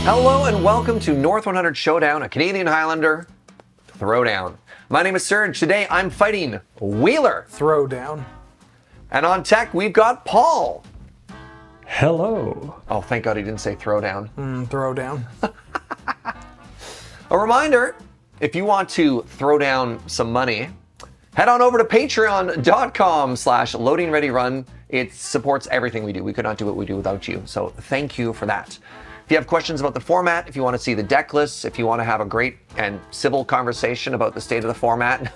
Hello and welcome to North 100 Showdown, a Canadian Highlander throwdown. My name is Serge. Today I'm fighting Wheeler. Throwdown. And on tech, we've got Paul. Hello. Oh, thank God he didn't say throwdown. Throwdown. A reminder, if you want to throw down some money, head on over to patreon.com/loadingreadyrun. It supports everything we do. We could not do what we do without you. So thank you for that. If you have questions about the format, if you want to see the deck lists, if you want to have a great and civil conversation about the state of the format.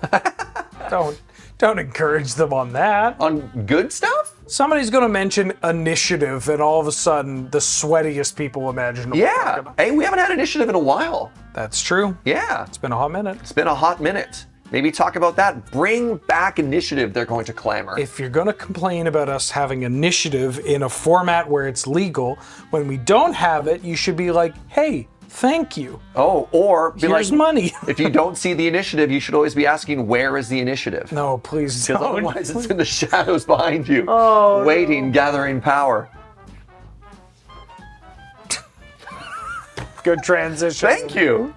Don't encourage them on that. On good stuff? Somebody's going to mention initiative, and all of a sudden, the sweatiest people imaginable. Yeah. Hey, we haven't had initiative in a while. That's true. Yeah. It's been a hot minute. It's been a hot minute. Maybe talk about that. Bring back initiative, they're going to clamor. If you're going to complain about us having initiative in a format where it's legal, when we don't have it, you should be like, hey, thank you. Oh, or be Here's like, money. if you don't see the initiative, you should always be asking, where is the initiative? No, please Because don't. otherwise it's in the shadows behind you, waiting, gathering power. Good transition. Thank you.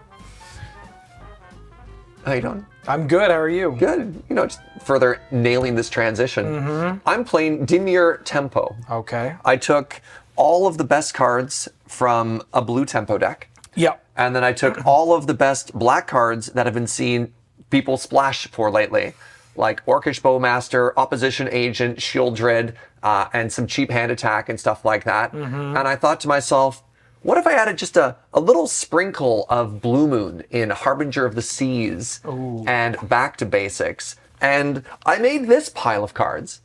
How you doing? I'm good. How are you? Good. You know, just further nailing this transition. I'm playing Dimir Tempo. Okay. I took all of the best cards from a blue tempo deck. Yep. And then I took all of the best black cards that have been seen people splash for lately, like Orcish Bowmaster, Opposition Agent, Shield Dread, and some cheap hand attack and stuff like that. And I thought to myself, what if I added just a little sprinkle of Blue Moon in Harbinger of the Seas and back to basics? And I made this pile of cards,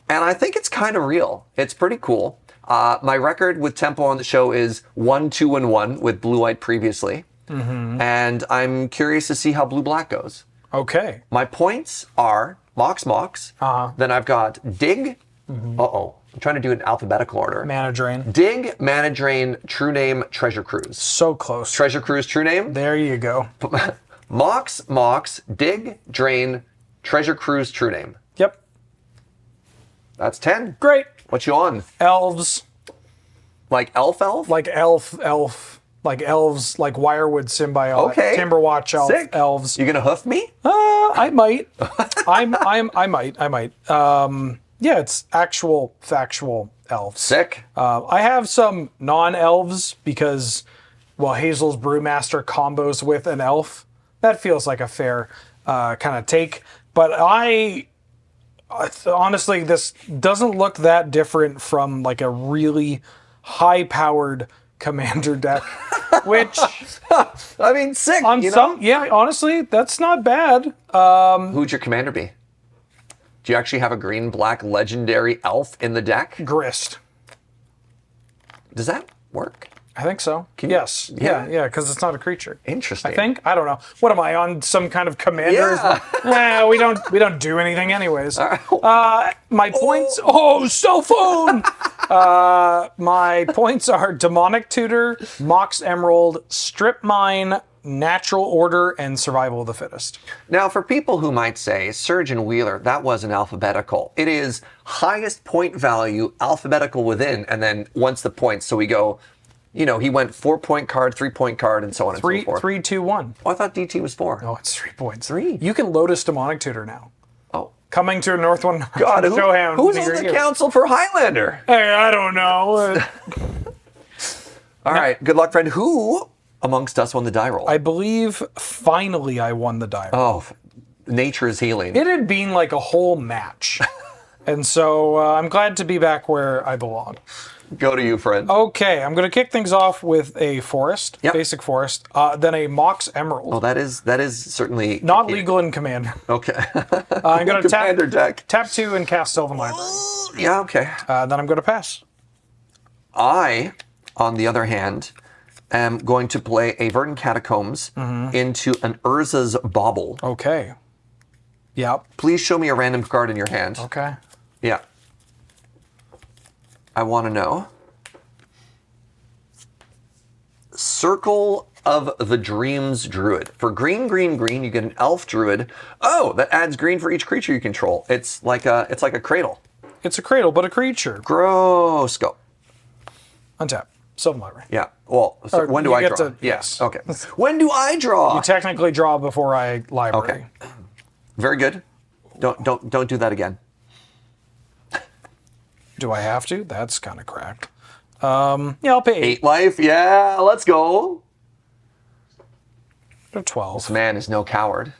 and I think it's kind of real. It's pretty cool. My record with tempo on the show is 1-2-1 with blue-white previously. And I'm curious to see how blue-black goes. Okay. My points are Mox. Then I've got Dig. I'm trying to do it in alphabetical order. Mana Drain. Dig, Mana Drain, True Name, Treasure Cruise. So close. Treasure Cruise, True Name. There you go. Mox, Dig, Drain, Treasure Cruise, True Name. Yep. That's 10. Great. What you on? Elves. Like elf? Like elf. Like elves, like Wirewood Symbiote. Okay. Timberwatch Sick. elves. You gonna hoof me? I might. I might. Yeah, it's actual factual elves. Sick. I have some non-elves because, well, Hazel's Brewmaster combos with an elf. That feels like a fair kind of take. But honestly, this doesn't look that different from like a really high-powered commander deck, which I mean, sick. on some, yeah, honestly, that's not bad. Who'd your commander be? Do you actually have a green-black legendary elf in the deck? Grist. Does that work? I think so. you- Yes. yeah. Yeah, because it's not a creature. Interesting. I think. I don't know. What am I on some kind of commander? Yeah. We don't do anything anyways. My points. Oh, cell phone. My points are Demonic Tutor, Mox Emerald, Strip Mine, Natural Order, and Survival of the Fittest. Now, for people who might say, Serge and Wheeler, that wasn't alphabetical. It is highest point value, alphabetical within, and then once the points. So we go, you know, he went 4-point card, 3-point card, and so on and so forth. 3, 2, 1. Oh, I thought DT was 4. Oh, it's 3 points. 3? You can Lotus Demonic Tutor now. Oh. Coming to a North One. God, Showdown who's near on the you. council for Highlander? Hey, I don't know. All right, good luck, friend. Who amongst us won the die roll? I believe finally I won the die roll. Oh, nature is healing. It had been like a whole match. And so I'm glad to be back where I belong. Go to you, friend. Okay, I'm going to kick things off with a forest, Yep. basic forest, then a Mox Emerald. Oh, that is certainly Not legal in Commander. Okay. I'm going to Commander deck. tap 2 and cast Sylvan Library. Yeah. Okay. Then I'm going to pass. I, on the other hand, am going to play a Verdant Catacombs into an Urza's Bauble. Okay. Yep. Please show me a random card in your hand. Okay. Yeah. I want to know. Circle of the Dreams Druid. For green, you get an elf druid. Oh, that adds green for each creature you control. It's like a cradle. It's a cradle, but a creature. Gross. Go. Untap. Sylvan Library. Yeah. Well, so Or when do you I get draw? to- Yes. yes. Okay. When do I draw? You technically draw before I library. Okay. Very good. Don't do that again. Do I have to? That's kind of cracked. Yeah, I'll pay 8 8 life. Yeah. Let's go. or 12. This man is no coward.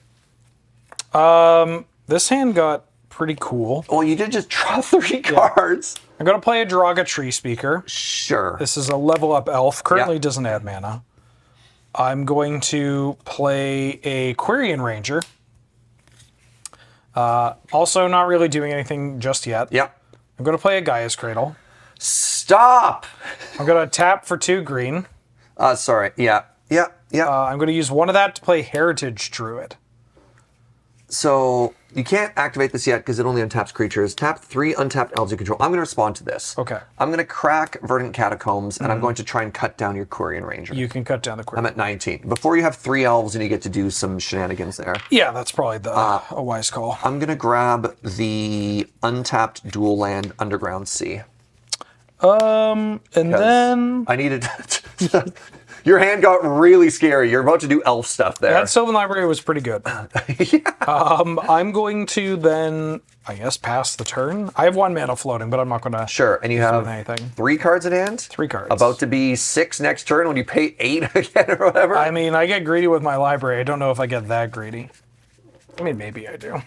This hand got pretty cool. Well, you did just draw 3 cards. I'm going to play a Draga Tree Speaker. Sure. This is a level up elf. Currently Yeah. doesn't add mana. I'm going to play a Quirion Ranger. Also not really doing anything just yet. Yeah. I'm going to play a Gaia's Cradle. Stop. I'm going to tap for 2 green. Sorry. Yeah. Yeah. Yeah. I'm going to use one of that to play Heritage Druid. So you can't activate this yet because it only untaps creatures. Tap 3 untapped elves you control. I'm going to respond to this. Okay. I'm going to crack Verdant Catacombs, and I'm going to try and cut down your Quirion Ranger. You can cut down the I'm Quirion. at 19. Before you have 3 elves, and you get to do some shenanigans there. Yeah, that's probably a wise call. I'm going to grab the untapped dual land Underground Sea. And then I needed... Your hand got really scary. You're about to do elf stuff there. that Sylvan Library was pretty good. I'm going to then, I guess, pass the turn. I have 1 mana floating, but I'm not going to. Sure, and you have anything. 3 cards in hand? 3 cards. About to be 6 next turn when you pay 8 again or whatever? I mean, I get greedy with my library. I don't know if I get that greedy. I mean, maybe I do.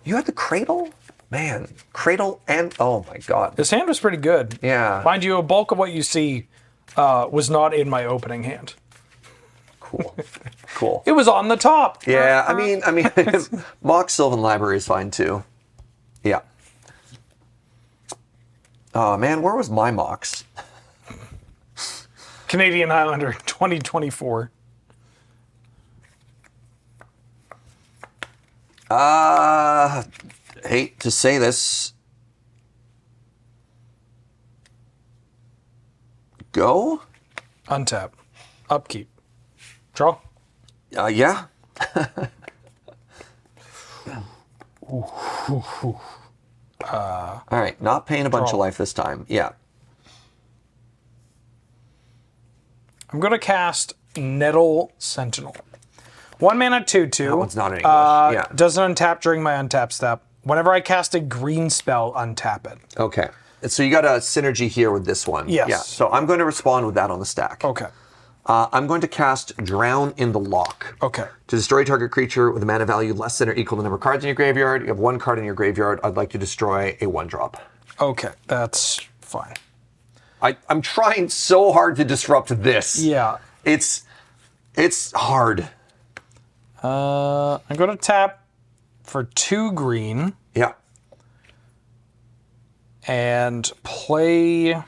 You had the Cradle? Man, Cradle and... Oh my god. This hand was pretty good. Yeah. Mind you, a bulk of what you see was not in my opening hand. Cool. Cool. It was on the top. Yeah, I mean, Mox Sylvan Library is fine too. Yeah. Oh man, where was my Mox? Canadian Highlander 2024. Hate to say this. Go? Untap. Upkeep. Draw. Yeah. All right, not paying a bunch of life this time. Yeah. I'm going to cast Nettle Sentinel. 1 mana 2/2. That one's not in English. Yeah. Doesn't untap during my untap step. Whenever I cast a green spell, untap it. Okay. So you got a synergy here with this one. Yes. Yeah. So I'm going to respond with that on the stack. Okay. I'm going to cast Drown in the Lock. Okay. To destroy target creature with a mana value less than or equal to the number of cards in your graveyard. You have 1 card in your graveyard. I'd like to destroy a 1-drop. Okay. That's fine. I'm trying so hard to disrupt this. Yeah. It's hard. I'm going to tap for 2 green Yeah. and play...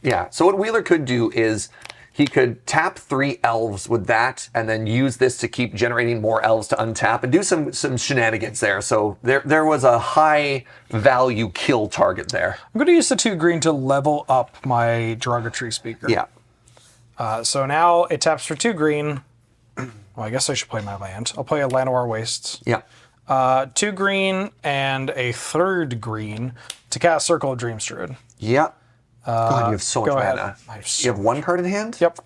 Yeah. So what Wheeler could do is he could tap 3 elves with that and then use this to keep generating more elves to untap and do some shenanigans there. So there was a high value kill target there. I'm going to use the 2 green to level up my Derogatory Speaker. Yeah. So now it taps for 2 green. Well, I guess I should play my land. I'll play a Llanowar Wastes. Yeah. 2 green and a 3rd green to cast Circle of Dreams Druid. Yeah. God, you have so much go ahead. mana. I have so You have 1 card in hand? Yep.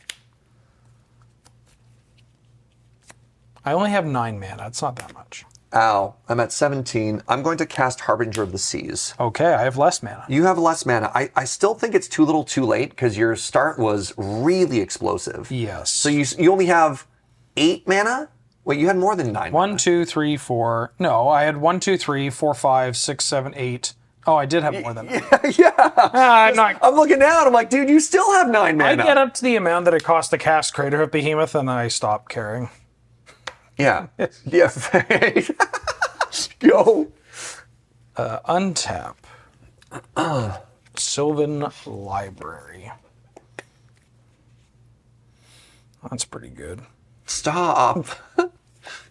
I only have 9 mana. It's not that much. Ow. I'm at 17. I'm going to cast Harbinger of the Seas. Okay, I have less mana. You have less mana. I still think it's too little too late because your start was really explosive. Yes. So you only have 8 mana? Wait, you had more than 9 1, mana. 2, 3, 4. No, I had 1, 2, 3, 4, 5, 6, 7, 8. Oh, I did have more than that. Yeah. I'm not. I'm looking down. I'm like, dude, you still have 9 I mana. get up to the amount that it costs to cast Crater of Behemoth, and I stop caring. Yeah. Yeah. Go. Untap. Sylvan Library. That's pretty good. Stop.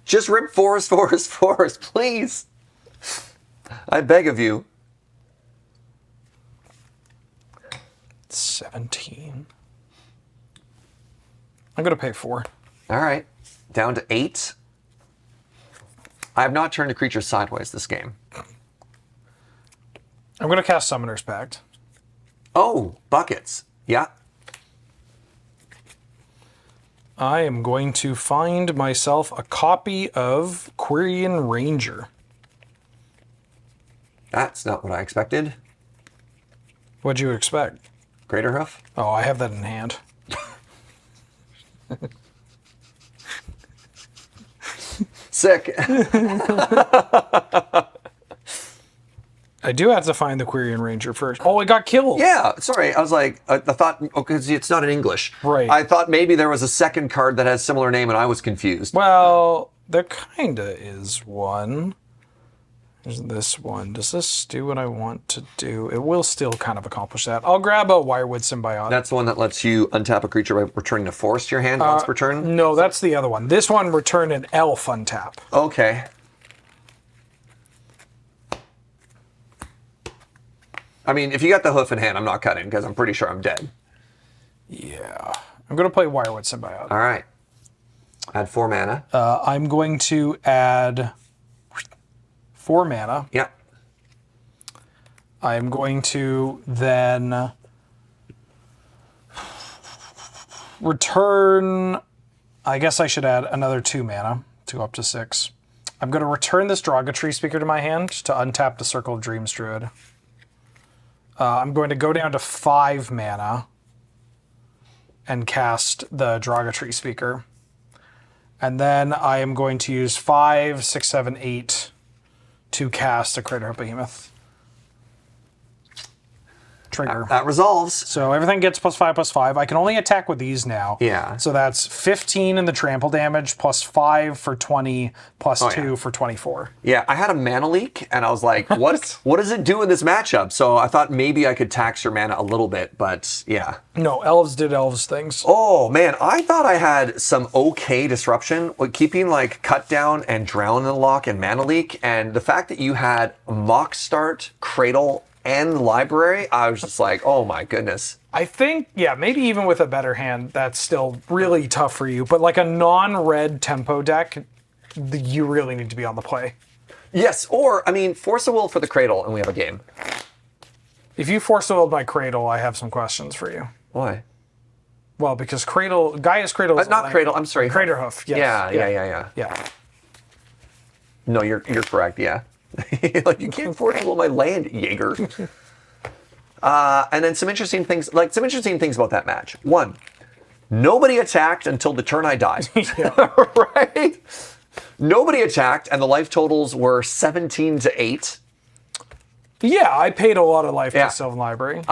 Just rip forest, please. I beg of you. 17. I'm going to pay 4. All right. Down to 8. I have not turned a creature sideways this game. I'm going to cast Summoner's Pact. Oh, buckets. Yeah. I am going to find myself a copy of Quirion Ranger. That's not what I expected. What'd you expect? Greater Hoof? Oh, I have that in hand. Sick. I do have to find the Quirion Ranger first. Oh, it got killed. Yeah, sorry. I was like, I thought, because it's not in English. Right. I thought maybe there was a second card that has similar name and I was confused. Well, there kinda is one. There's this one. Does this do what I want to do? It will still kind of accomplish that. I'll grab a Wirewood Symbiote. That's the one that lets you untap a creature by returning a forest to your hand once per turn? No, that's the other one. This one return an elf untap. Okay. I mean, if you got the hoof in hand, I'm not cutting because I'm pretty sure I'm dead. Yeah. I'm going to play Wirewood Symbiote. All right. Add 4 mana. I'm going to add 4 mana. Yeah. I'm going to then return... I guess I should add another 2 mana to go up to 6. I'm going to return this Dragontree Speaker to my hand to untap the Circle of Dreams Druid. I'm going to go down to 5 mana and cast the Dragontree Speaker. And then I am going to use 5, 6, 7, 8 to cast a Craterhoof Behemoth. Trigger. That resolves. So everything gets +5/+5. I can only attack with these now. Yeah. So that's 15 in the trample damage, +5 for 20, +2 yeah. for 24. Yeah, I had a mana leak, and I was like, what does it do in this matchup? So I thought maybe I could tax your mana a little bit, but yeah. No, elves did elves things. Oh, man, I thought I had some okay disruption, with keeping like Cut Down and Drown in the Lock and Mana Leak, and the fact that you had Mock Start, Cradle, and Library, I was just like, oh my goodness. I think, yeah, maybe even with a better hand, that's still really tough for you. But like a non-red tempo deck, you really need to be on the play. Yes, or, I mean, Force of Will for the Cradle, and we have a game. If you force willed my Cradle, I have some questions for you. Why? Well, because Gaia's Cradle is Not Cradle, I'm sorry. Craterhoof, yes. Yeah. No, you're correct, yeah. Like, you can't force will my land, Jaeger. And then some interesting things about that match. 1, nobody attacked until the turn I died. Right? Nobody attacked, and the life totals were 17-8. Yeah, I paid a lot of life to Sylvan Library.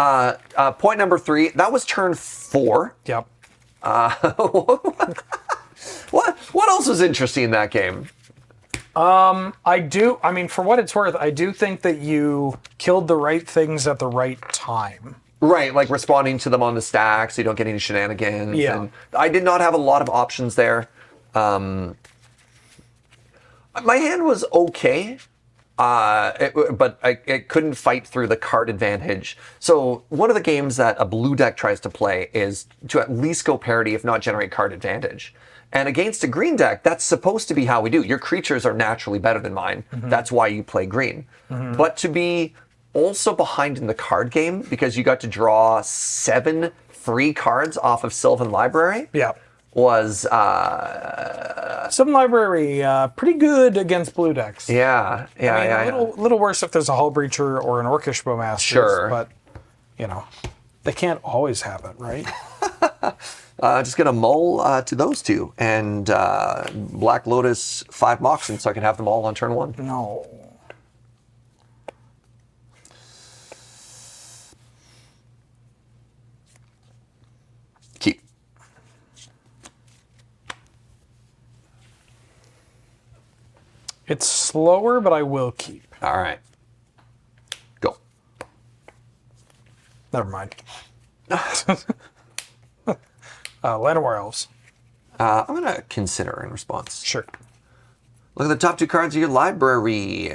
Point number 3, that was turn 4. Yep. What else was interesting in that game? I mean, for what it's worth, I do think that you killed the right things at the right time. Right, like responding to them on the stack so you don't get any shenanigans. Yeah. And I did not have a lot of options there. My hand was okay, but it couldn't fight through the card advantage. So one of the games that a blue deck tries to play is to at least go parity, if not generate card advantage. And against a green deck, that's supposed to be how we do. Your creatures are naturally better than mine. Mm-hmm. That's why you play green. Mm-hmm. But to be also behind in the card game because you got to draw 7 free cards off of Sylvan Library was... Sylvan Library, pretty good against blue decks. Yeah. A little worse if there's a Hull Breacher or an Orcish Bowmaster. Sure. But, they can't always have it, right? Just gonna mull to those 2 and Black Lotus 5 Moxen so I can have them all on turn 1. No. Keep. It's slower, but I will keep. All right. Go. Never mind. Llanowar Elves. I'm going to consider in response. Sure. Look at the top 2 cards of your library.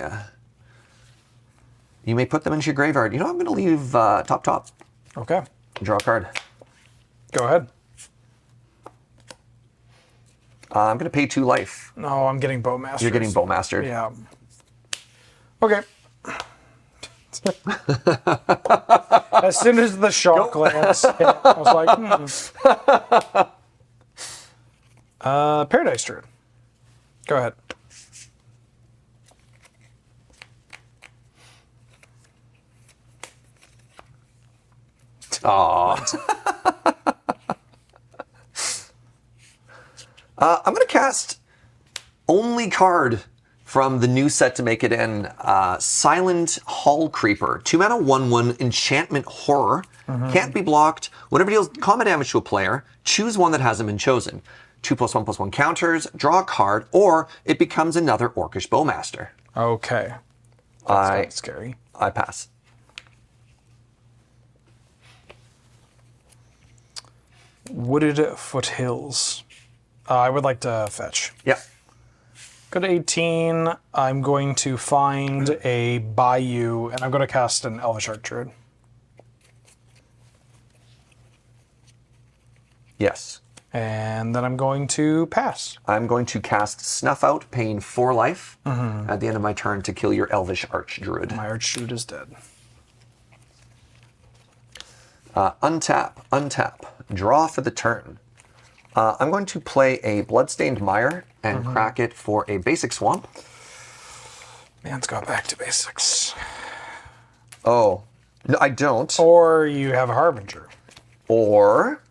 You may put them into your graveyard. I'm going to leave top. Okay. Draw a card. Go ahead. I'm going to pay 2 life. No, I'm getting Bowmaster. You're getting Bowmastered. Yeah. Okay. As soon as the shock glance hit, I was like, Paradise Druid. Go ahead. Aw. I'm going to cast only card from the new set to make it in, Silent Hall Creeper. 2 mana, 1/1, enchantment horror. Can't be blocked. Whenever it deals combat damage to a player, choose one that hasn't been chosen. 2+1/+1 counters, draw a card, or it becomes another Orcish Bowmaster. Okay. That's scary. I pass. Wooded Foothills. I would like to fetch. Yeah. Go to 18. I'm going to find a Bayou, and I'm going to cast an Elvish Archdruid. Yes. And then I'm going to pass. I'm going to cast Snuff Out, paying 4 life at the end of my turn to kill your Elvish Archdruid. My Archdruid is dead. Untap, draw for the turn. I'm going to play a Bloodstained Mire and crack it for a basic swamp. Man's got back to basics. Oh, no, I don't. Or you have a Harbinger. Or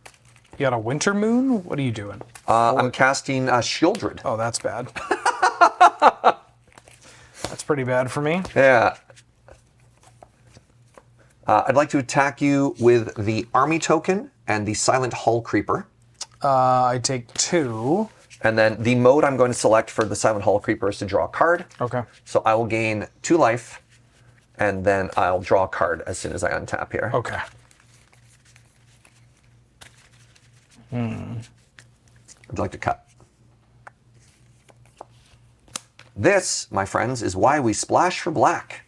You got a Winter Moon? What are you doing? I'm casting Shieldred. Oh, that's bad. That's pretty bad for me. Yeah. I'd like to attack you with the Army Token and the Silent Hall Creeper. I take 2. And then the mode I'm going to select for the Silent Hall Creeper is to draw a card. Okay. So I will gain 2 life, and then I'll draw a card as soon as I untap here. Okay. I'd like to cut. This, my friends, is why we splash for black.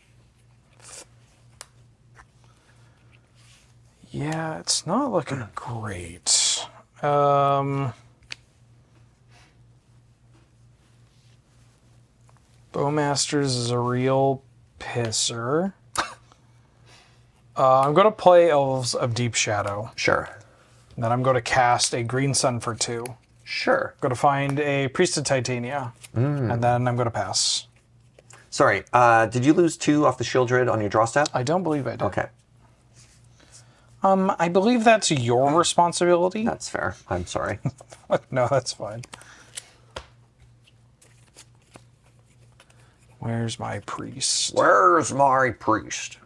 Yeah, it's not looking great. Bowmasters is a real pisser. I'm going to play Elves of Deep Shadow. Sure. Then I'm going to cast a Green Sun for 2. Sure. Going to find a Priest of Titania. And then I'm going to pass. Sorry, did you lose 2 off the Shieldred on your draw step? I don't believe I did. Okay, I believe that's your responsibility. that's fair. I'm sorry. No, that's fine. Where's my priest? Where's my priest?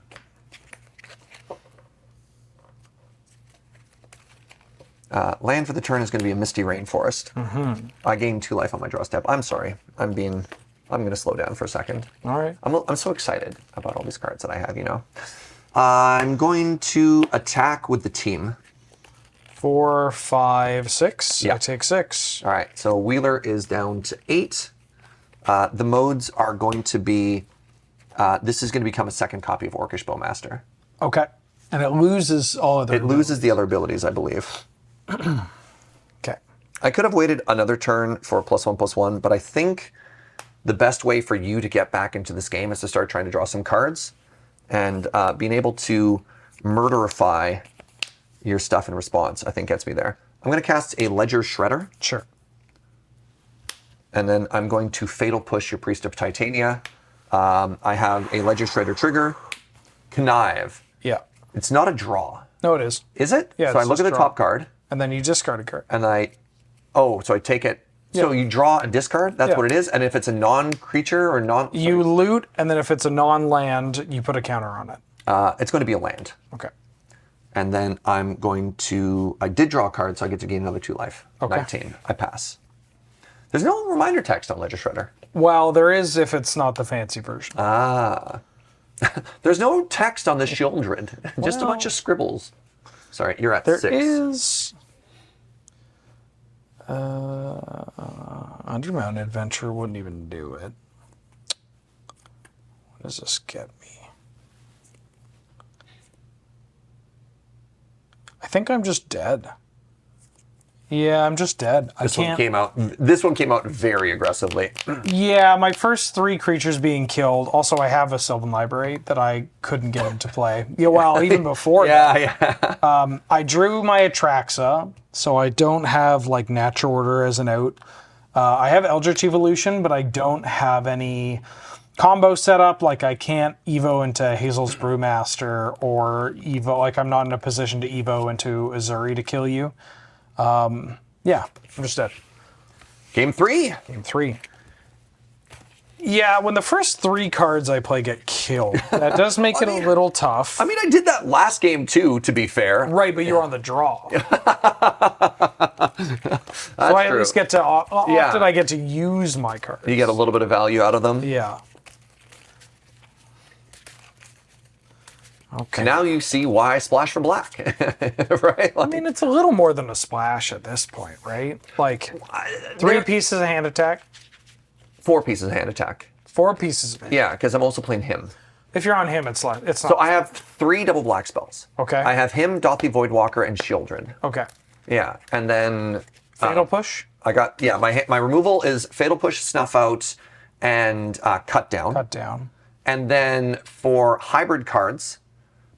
Land for the turn is going to be a Misty Rainforest. I gained 2 life on my draw step. I'm sorry. I'm going to slow down for a second. All right. I'm so excited about all these cards that I have, you know. I'm going to attack with the team. 4, 5, 6. Yeah. I take 6. All right, so Wheeler is down to 8. The modes are going to be, this is going to become a second copy of Orcish Bowmaster. Okay. And it loses all of It loses the other abilities, I believe. Okay. I could have waited another turn for +1/+1, but I think the best way for you to get back into this game is to start trying to draw some cards and being able to murderify your stuff in response, I think gets me there. I'm going to cast a Ledger Shredder. Sure. And then I'm going to Fatal Push your Priest of Titania. I have a Ledger Shredder trigger. Connive. Yeah. It's not a draw. No, it is. Is it? Yeah, So I it's look at just the draw. top card, And then you discard a card. and so I take it. So Yeah. you draw and discard? That's Yeah. what it is? And if it's a non-creature or non... You loot, and then if it's a non-land, you put a counter on it. it's going to be a land. Okay. And then I'm going to... I did draw a card, so I get to gain another 2 life. Okay. 19. I pass. There's no reminder text on Ledger Shredder. Well, there is if it's not the fancy version. There's no text on the Shieldred. Just a Well- bunch of scribbles. Sorry, you're at There 6. is Undermountain Adventure wouldn't even do it. What does this get me? I think I'm just dead. Yeah, I'm just dead. This one came out very aggressively. Yeah, my first 3 creatures being killed. Also, I have a Sylvan Library that I couldn't get into play. Yeah, well, even before that. Yeah. I drew my Atraxa, so I don't have like Natural Order as an out. I have Eldritch Evolution, but I don't have any combo set up. Like I can't Evo into Hazel's Brewmaster or Evo. Like I'm not in a position to Evo into Azuri to kill you. Yeah, I'm just dead. Game 3. Game 3. Yeah, when the first 3 cards I play get killed, that does make it a little tough. I mean, I did that last game too, to be fair. Right, but you're on the draw. That's So I at true. least get to, often I get to use my cards. You get a little bit of value out of them. Yeah. Okay. Now you see why I splash for black, right? I mean, it's a little more than a splash at this point, right? Like 3 pieces of hand attack, 4 pieces of hand attack. 4 pieces of hand. Yeah, because I'm also playing him. If you're on him, it's not. So I have 3 double black spells. Okay. I have him, Dothy Voidwalker, and Shieldred. Okay. Yeah, and then Fatal Push. I got my removal is Fatal Push, Snuff Out, and Cut Down. Cut down. And then for hybrid cards,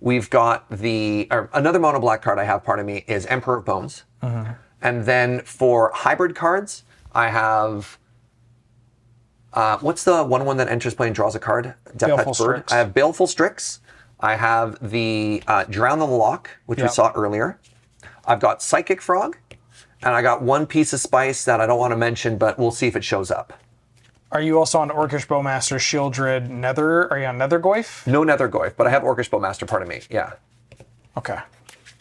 we've got another mono black card I have part of me is Emperor of Bones. And then for hybrid cards, I have what's the one that enters play and draws a card? Baleful Death Bird. Strix. I have Baleful Strix. I have the Drown the Lock, which we saw earlier. I've got Psychic Frog, and I got 1 piece of spice that I don't want to mention, but we'll see if it shows up. Are you also on Orcish Bowmaster, Shieldred, Nether? Are you on Nethergoyf? No Nethergoyf, but I have Orcish Bowmaster part of me. Yeah. Okay.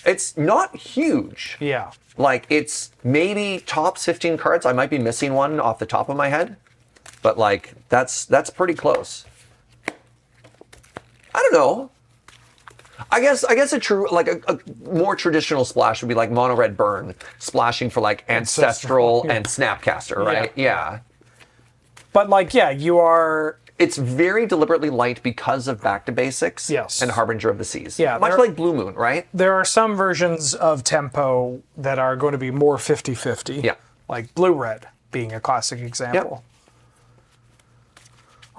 It's not huge. Yeah. Like, it's maybe top 15 cards. I might be missing one off the top of my head. But, like, that's pretty close. I don't know. I guess a true, like, a more traditional splash would be like Mono Red Burn, splashing for, like, Ancestral and Snapcaster, right? Yeah. But, like, yeah, you are... It's very deliberately light because of Back to Basics Yes. and Harbinger of the Seas. Yeah, Much like Blue Moon, right? There are some versions of Tempo that are going to be more 50-50. Yeah. Like Blue-Red being a classic example.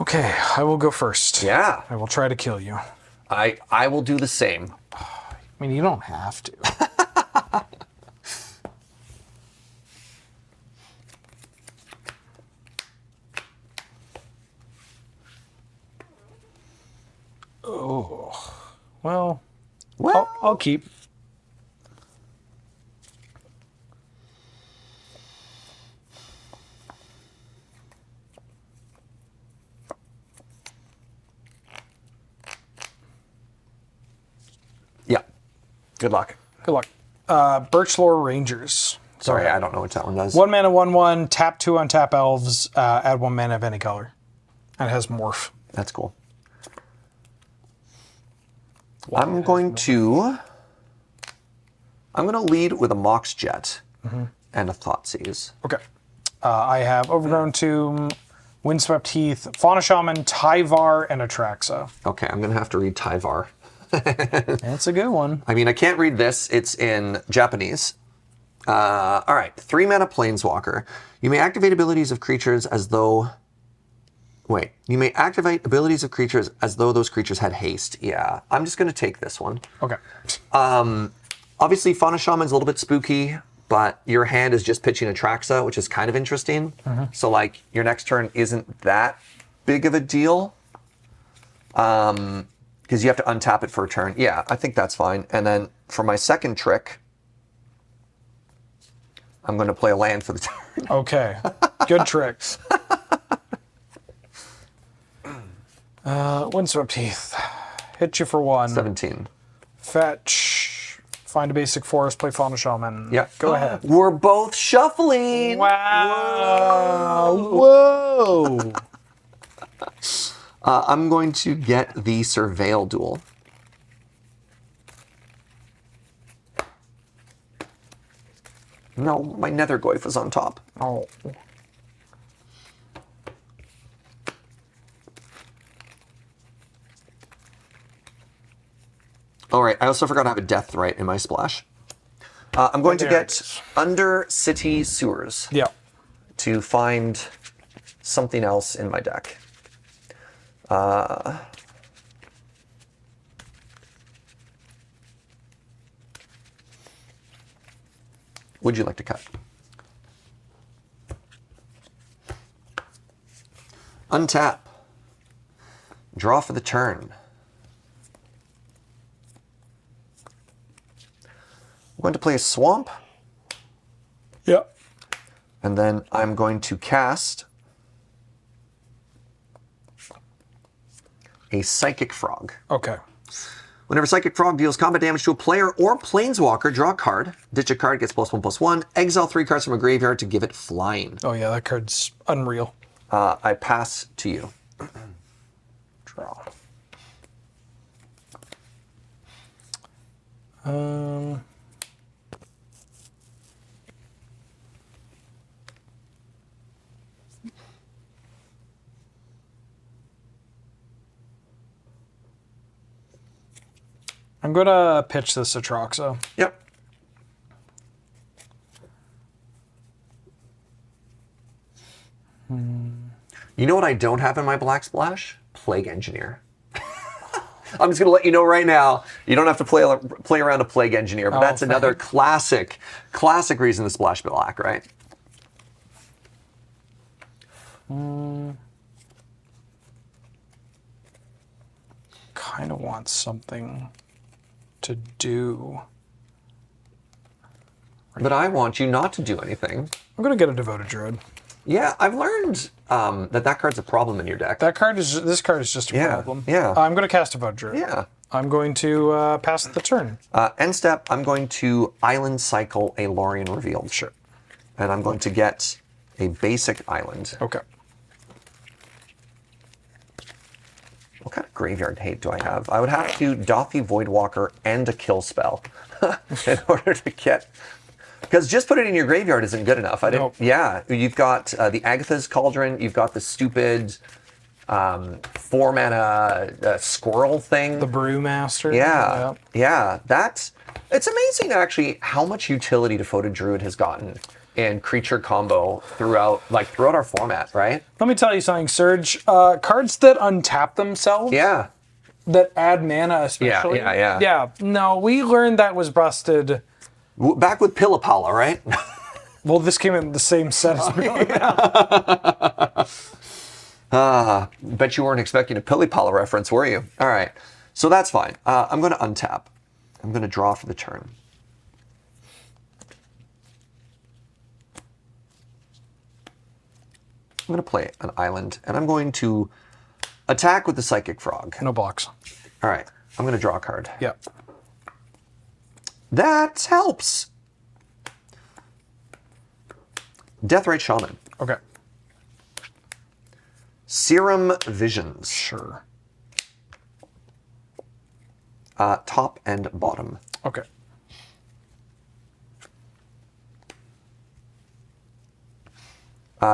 Okay, I will go first. Yeah. I will try to kill you. I will do the same. I mean, you don't have to. Oh. Well, I'll keep. Yeah. Good luck. Good luck. Birchlore Rangers. Sorry, I don't know what that one does. 1 mana, 1/1, tap 2 on tap elves, add 1 mana of any color. And it has morph. That's cool. I'm going to lead with a Mox Jet and a Thoughtseize. Okay. I have Overgrown Tomb, Windswept Heath, Fauna Shaman, Tyvar, and Atraxa. Okay, I'm going to have to read Tyvar. That's a good one. I mean, I can't read this. It's in Japanese. All right, 3 mana Planeswalker. You may activate abilities of creatures as though... Wait, you may activate abilities of creatures as though those creatures had haste. Yeah, I'm just going to take this one. Okay. Obviously, Fauna Shaman's a little bit spooky, but your hand is just pitching Atraxa, which is kind of interesting. So, like, your next turn isn't that big of a deal. Because you have to untap it for a turn. Yeah, I think that's fine. And then for my second trick, I'm going to play a land for the turn. Okay. Good tricks. Windswept Heath. Hit you for 1. 17. Fetch. Find a basic forest, play Fauna Shaman. Yeah. Go ahead. We're both shuffling. Wow. Whoa. I'm going to get the Surveil Duel. No, my Nethergoyf was on top. Oh. All right, I also forgot to have a Death Right in my splash. I'm going to There it get is. under city sewers Yeah. to find something else in my deck. Would you like to cut? Untap. Draw for the turn. I'm going to play a swamp, Yeah. and then I'm going to cast a Psychic Frog. Okay. Whenever Psychic Frog deals combat damage to a player or planeswalker, draw a card. Ditch a card, gets +1/+1. Exile 3 cards from a graveyard to give it flying. Oh yeah, that card's unreal. I pass to you. Draw. I'm gonna pitch this Atroxa. Yep. You know what I don't have in my Black Splash? Plague Engineer. I'm just going to let you know right now, you don't have to play around a Plague Engineer, but that's another classic reason to splash black, right? Kind of want something to do. But I want you not to do anything. I'm gonna get a Devoted Druid. Yeah, I've learned that card's a problem in your deck. This card is just a problem. yeah. I'm gonna cast Devoted Druid. Yeah. I'm going to pass the turn. End step, I'm going to Island Cycle a Lorien Revealed. Sure. And I'm going to get a basic island. Okay. What kind of graveyard hate do I have? I would have to Dothy Voidwalker and a kill spell in order to get... Because just put it in your graveyard isn't good enough. I didn't. Nope. Yeah, you've got the Agatha's Cauldron. You've got the stupid 4-mana squirrel thing. The Brewmaster. Yeah. It's amazing actually how much utility Devoted Druid has gotten in creature combo throughout our format, right? Let me tell you something, Serge. Cards that untap themselves. Yeah. That add mana, especially. Yeah. Yeah. No, we learned that was busted. Back with Pillapala, right? Well, this came in the same set as Bet you weren't expecting a Pillapala reference, were you? All right. So that's fine. I'm going to untap. I'm going to draw for the turn. I'm going to play an island, and I'm going to attack with the Psychic Frog. No box. All right. I'm going to draw a card. Yeah. That helps. Deathrite Shaman. Okay. Serum Visions. Sure. Top and bottom. Okay.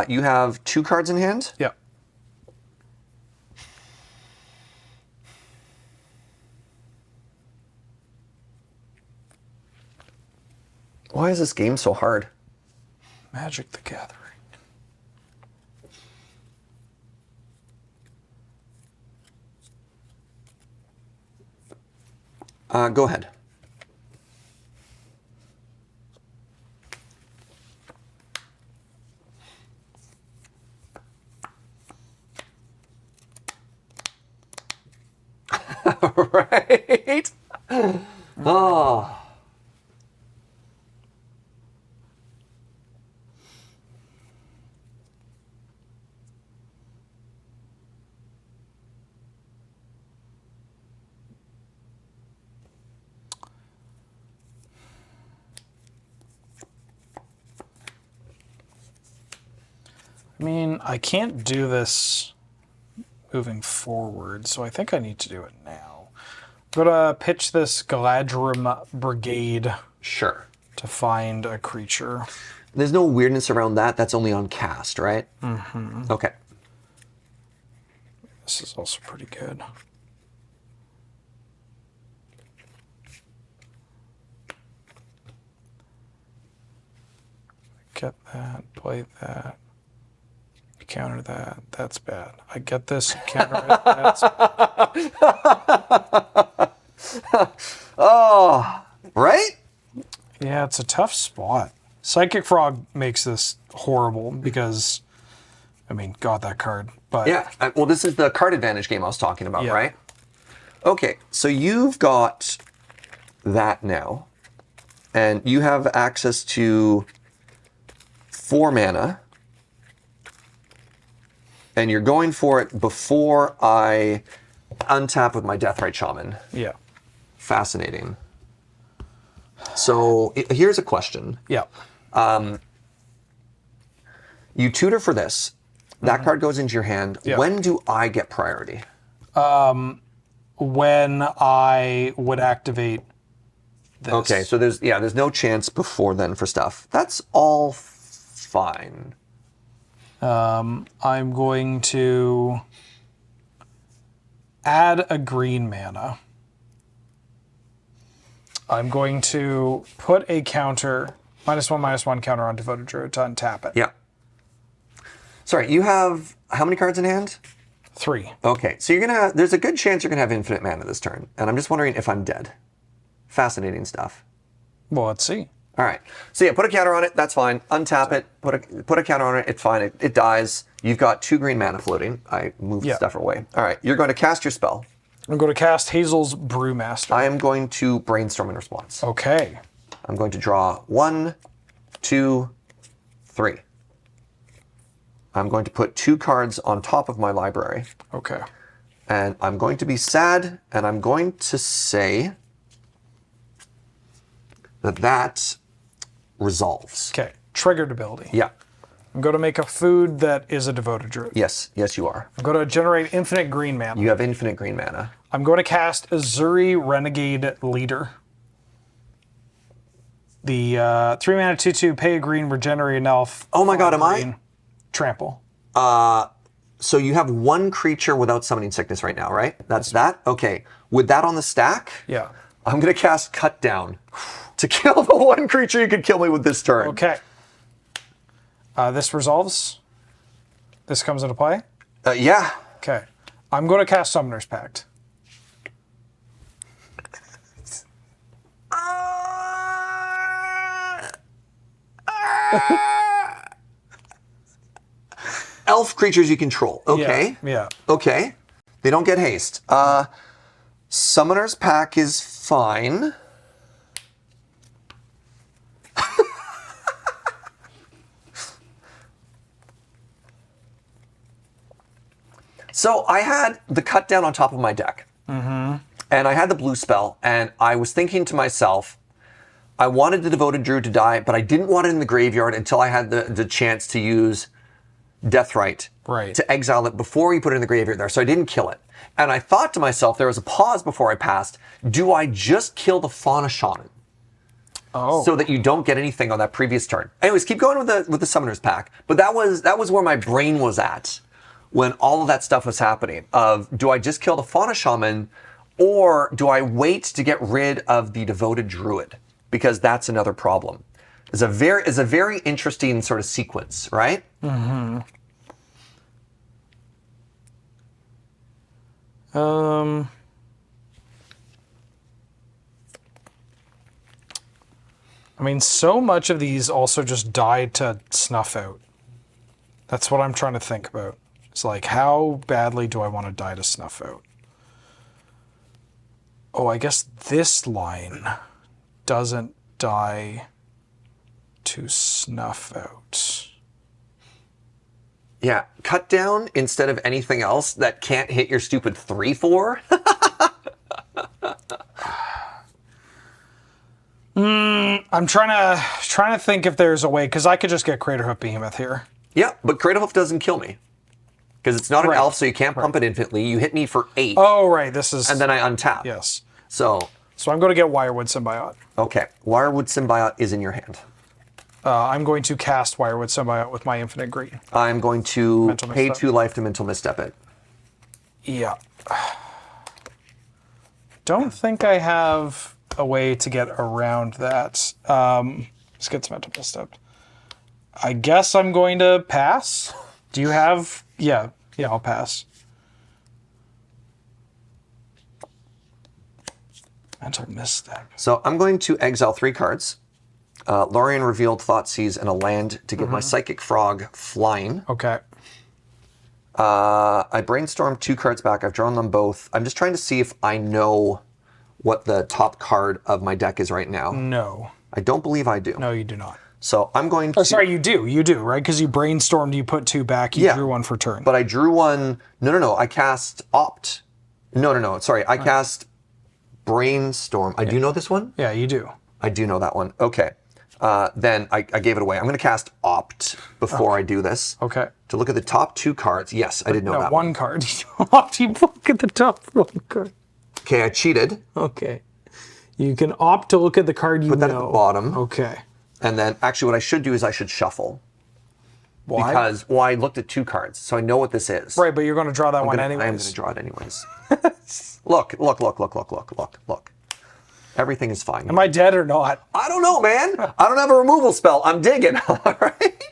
You have 2 cards in hand? Yeah. Why is this game so hard? Magic the Gathering. Go ahead. Right? Oh. I mean, I can't do this moving forward, so I think I need to do it now. I'm gonna pitch this Galadrim Brigade Sure. to find a creature. There's no weirdness around that. That's only on cast, right? Mm-hmm. Okay. This is also pretty good. get that, play that. Counter that. That's bad. I get this, counter it. That's bad. Oh, right? Yeah, it's a tough spot. Psychic Frog makes this horrible because, I mean, God, that card. But Yeah. Well, this is the card advantage game I was talking about, Yeah. right? Okay, so you've got that now, and you have access to 4 mana, and you're going for it before I untap with my Deathrite Shaman. yeah, Fascinating. So here's a question. yeah. You tutor for this. That card goes into your hand. Yeah. When do I get priority? When I would activate this. Okay, so there's no chance before then for stuff. That's all fine. I'm going to add a green mana. I'm going to put a counter, -1/-1 counter on Devoted Druid to untap it. Yeah. Sorry, you have how many cards in hand? 3. Okay, so there's a good chance you're gonna have infinite mana this turn, and I'm just wondering if I'm dead. Fascinating stuff. Well, let's see. All right, so yeah, put a counter on it. That's fine. Untap it. Put a counter on it. It's fine. It dies. You've got 2 green mana floating. I moved Yeah. stuff away. All right, you're going to cast your spell. I'm going to cast Hazel's Brewmaster. I am going to brainstorm in response. Okay. I'm going to draw 1, 2, 3. I'm going to put 2 cards on top of my library. Okay. And I'm going to be sad, and I'm going to say that resolves. Okay. Triggered ability. Yeah. I'm going to make a food that is a Devoted Druid. Yes, you are. I'm going to generate infinite green mana. You have infinite green mana. I'm going to cast Azuri Renegade Leader. The 3 mana 2/2, pay a green, regenerate an elf. Oh my god, am I? green, Trample. So you have 1 creature without summoning sickness right now, right? That's that? Okay. With that on the stack, Yeah. I'm going to cast Cut Down to kill the 1 creature you could kill me with this turn. Okay. This resolves. This comes into play. Yeah. Okay. I'm going to cast Summoner's Pact. Elf creatures you control. Okay. Yeah. Okay. They don't get haste. Summoner's Pack is fine. So I had the Cut Down on top of my deck. And I had the blue spell, and I was thinking to myself, I wanted the Devoted Druid to die, but I didn't want it in the graveyard until I had the chance to use Deathrite Right. to exile it before you put it in the graveyard there, so I didn't kill it. And I thought to myself, there was a pause before I passed, do I just kill the Fauna Shaman? Oh. So that you don't get anything on that previous turn. Anyways, keep going with the Summoner's Pack. But that was where my brain was at when all of that stuff was happening. Of do I just kill the Fauna Shaman, or do I wait to get rid of the Devoted Druid? Because that's another problem. It's a very interesting sort of sequence, right? Mm-hmm. I mean, so much of these also just died to snuff out. That's what I'm trying to think about. It's like, how badly do I want to die to snuff out? Oh, I guess this line doesn't die to snuff out. Yeah, Cut Down instead of anything else that can't hit your stupid 3/4. I'm trying to think if there's a way, because I could just get Craterhoof Behemoth here. Yeah, but Cradlehoof doesn't kill me. Because it's not an Right. elf, so you can't pump it infinitely. You hit me for 8, Oh, right. This is. and then I untap. Yes. So, So I'm going to get Wirewood Symbiote. okay. Wirewood Symbiote is in your hand. I'm going to cast Wirewood Symbiote with my Infinite Green. I'm going to Mental pay Misstep. 2 life to Mental Misstep it. Yeah. Don't think I have a way to get around that. Let's get some Mental Misstep. I guess I'm going to pass. Do you have... Yeah, I'll pass. Mental misstep. So I'm going to exile 3 cards. Lorien revealed Thoughtseize and a land to give my Psychic Frog flying. Okay. I brainstormed 2 cards back. I've drawn them both. I'm just trying to see if I know what the top card of my deck is right now. No. I don't believe I do. No, you do not. So I'm going to... Oh, sorry, you do, right? Because you brainstormed, you put 2 back, you drew 1 for turn. But I drew one... No. I cast Opt. No. Sorry, I cast Brainstorm. I do know this one? Yeah, you do. I do know that one. Okay. Then I gave it away. I'm going to cast Opt before I do this. Okay. To look at the top 2 cards. Yes, I did know that one. One card. You look at the top 1 card. Okay, I cheated. Okay. You can opt to look at the card you know. Put that at the bottom. Okay. And then actually what I should do is I should shuffle. Why? Because, well, I looked at 2 cards, so I know what this is. Right, but you're going to draw that one anyways. I am going to draw it anyways. Look. Everything is fine. Am I dead or not? I don't know, man. I don't have a removal spell. I'm digging. All right.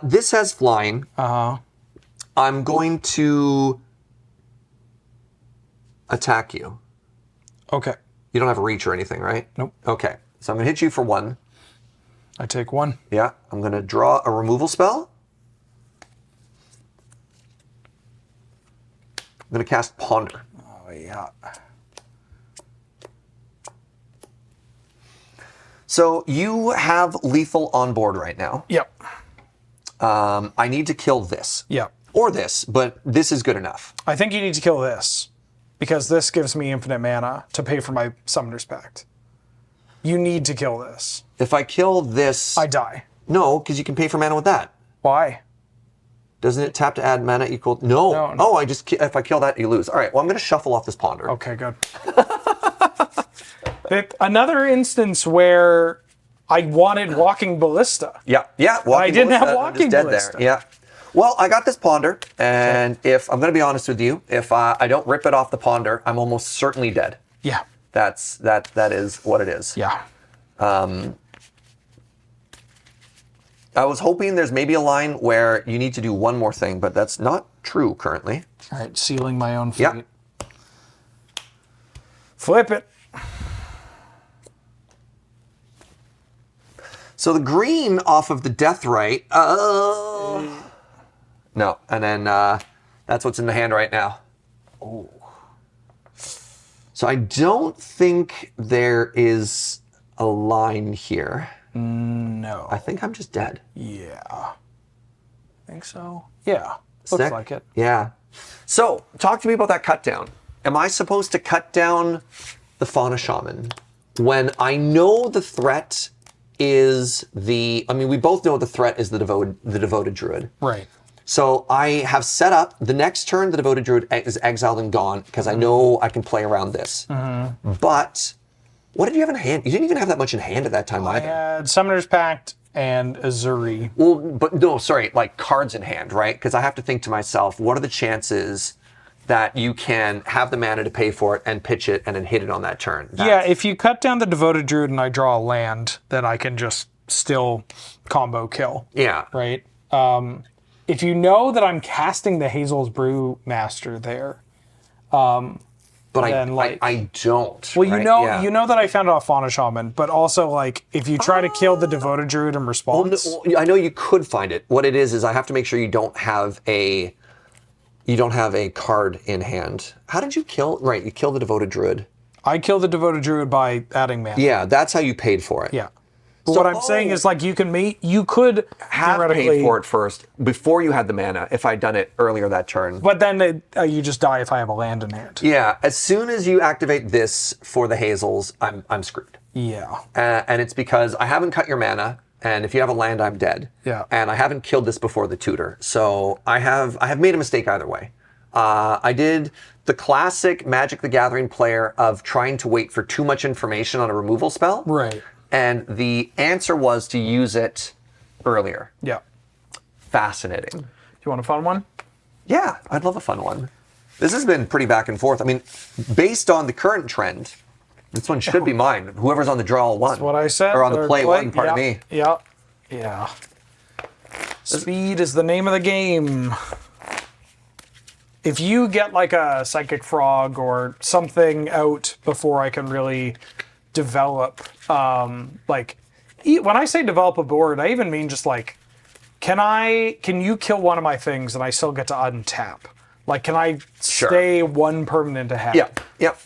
This has flying. I'm going to attack you. Okay. You don't have reach or anything, right? Nope. Okay. So I'm going to hit you for 1. I take 1. Yeah. I'm going to draw a removal spell. I'm going to cast Ponder. Oh, yeah. So you have lethal on board right now. Yep. I need to kill this. Yep. Or this, but this is good enough. I think you need to kill this, because this gives me infinite mana to pay for my Summoner's Pact. You need to kill this. If I kill this... I die. No, because you can pay for mana with that. Why? Doesn't it tap to add mana equal... No. No. Oh, if I kill that, you lose. All right, well, I'm going to shuffle off this Ponder. Okay, good. Another instance where I wanted Walking Ballista. Yeah. I didn't have I'm Walking just dead Ballista. there. Yeah. Well, I got this Ponder, and if I'm going to be honest with you, if I don't rip it off the Ponder, I'm almost certainly dead. Yeah. That is what it is. Yeah. I was hoping there's maybe a line where you need to do one more thing, but that's not true currently. All right, sealing my own fate. Yeah. Flip it. So the green off of the Deathrite. No, and then that's what's in the hand right now. Oh. So I don't think there is a line here. No. I think I'm just dead. Yeah. I think so. Yeah. Sick. Looks like it. Yeah. So talk to me about that cut down. Am I supposed to cut down the Fauna Shaman when I know the threat is the... I mean, we both know the threat is the devoted druid. Right. So I have set up the next turn the devoted druid is exiled and gone because I know I can play around this. But what did you have in hand? You didn't even have that much in hand at that time I either. had Summoner's Pact and Azuri. Well, but no, sorry, like cards in hand, right? Because I have to think to myself, what are the chances that you can have the mana to pay for it and pitch it and then hit it on that turn? Yeah, if you cut down the Devoted Druid and I draw a land, then I can just still combo kill. Yeah. Right? If you know that I'm casting the Hazel's Brew Master there, But then, I don't. well, you right? know, Yeah. you know that I found it off Fauna Shaman, but also like if you try to kill the Devoted Druid in response, Well, I know you could find it. What it is I have to make sure you don't have a card in hand. How did you kill? Right, you killed the devoted druid. I kill the Devoted Druid by adding mana. Yeah, that's how you paid for it. Yeah. But what I'm saying is like you could Have theoretically paid for it first before you had the mana. If I'd done it earlier that turn. But then you just die if I have a land in hand. Yeah, as soon as you activate this for the Hazels, I'm screwed. Yeah. And it's because I haven't cut your mana, and if you have a land, I'm dead. Yeah. And I haven't killed this before the tutor, so I have made a mistake either way. I did the classic Magic the Gathering player of trying to wait for too much information on a removal spell. Right. And the answer was to use it earlier. Yeah. Fascinating. Do you want a fun one? Yeah, I'd love a fun one. This has been pretty back and forth. I mean, based on the current trend, This one should be mine. Whoever's on the draw one. That's what I said. Or on the play one, pardon me. Yeah. Yeah. Speed is the name of the game. If you get like a Psychic Frog or something out before I can really develop, like, when I say develop a board, I even mean just like, can you kill one of my things and I still get to untap? Like, can I stay one permanent ahead? Yep.